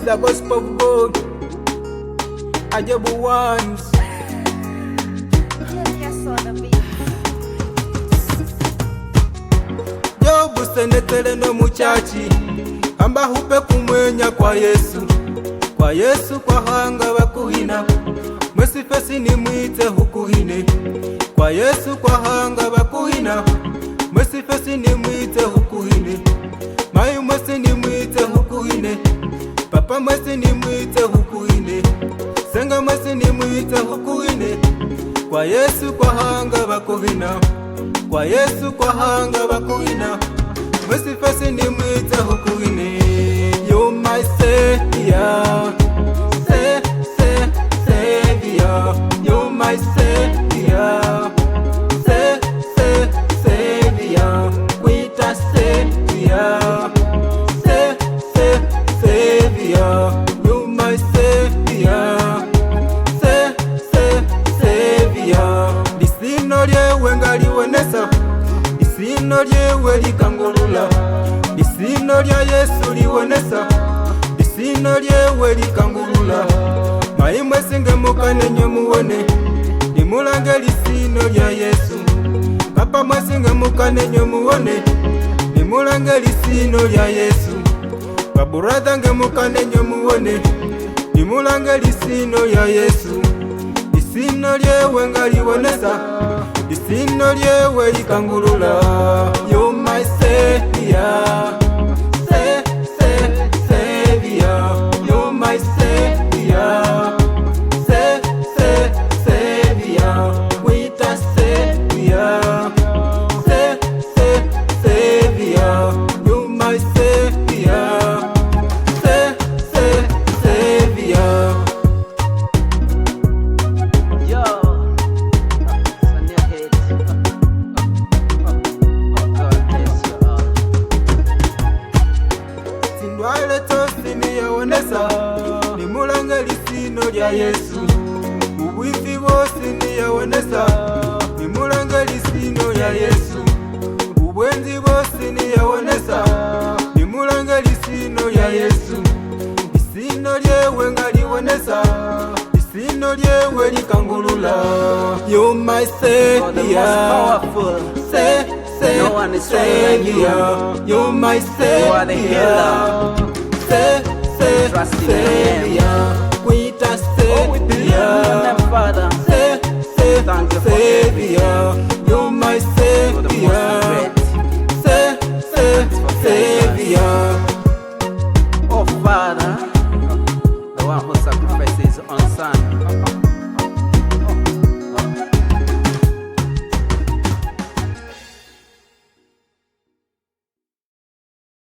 the gospel of God. Ajabu ones. Jobu senetele no muchachi amba hupe kumwenya kwa Yesu. Kwa Yesu kwa hanga bakuhina mwesi fesi ni mwite hukuhine. Kwa Yesu kwa hanga bakuhina mwesi fesi ni mwite hukuhine. Mayu mwesi ni mwite hukuhine. Papa mwesi ni mwite hukuhine. Senga mwesi ni mwite hukuhine. Kwa Yesu kwa hanga bakuhina. Kwa Yesu kwa hanga bakuhina mwesi fesi ni mwite hukuhine. You my Savior, Savior. You my Savior, Savior. Quita Savior, Savior. You my Savior, Savior. Lisino lyewe ngaliwonesa, lisino lyewe likangulula. Lisino lya Yesu liwonesa, lisino lyewe likangulula. Maimwe singe mukane nyo muwone, limulange lisino lya Yesu. Papa mwesinge mukane nyo muwone, limulange lisino lya Yesu. Baburadha nge mukane nyo muwone, limulange lisino lya Yesu. Lisino lyewe ngaliwonesa, lisino lyewe likangulula. You my Savior, Savior. You my Savior, Savior. Quita Savior, Savior. You my Savior, Savior. Yo, it's on your head. God bless you all. Sindwale tosi niyaonesa, nimulange lisino lya Yesu. Ubwifi bosi niyaonesa, nimulange lisino lya Yesu. Ubwenzi bosi niyaonesa, nimulange lisino lya Yesu. Lisino lyewe ngaliwonesa, lisino lyewe likangulula. You my God, the most Savior, powerful. No one is stronger than you. Savior. You my Savior, You are the healer. Trust in Savior. Quita Oh, we believe in them, Savior, Father. Thank you for Savior. You my You're the Savior, most great. Savior. Oh, Father, the one who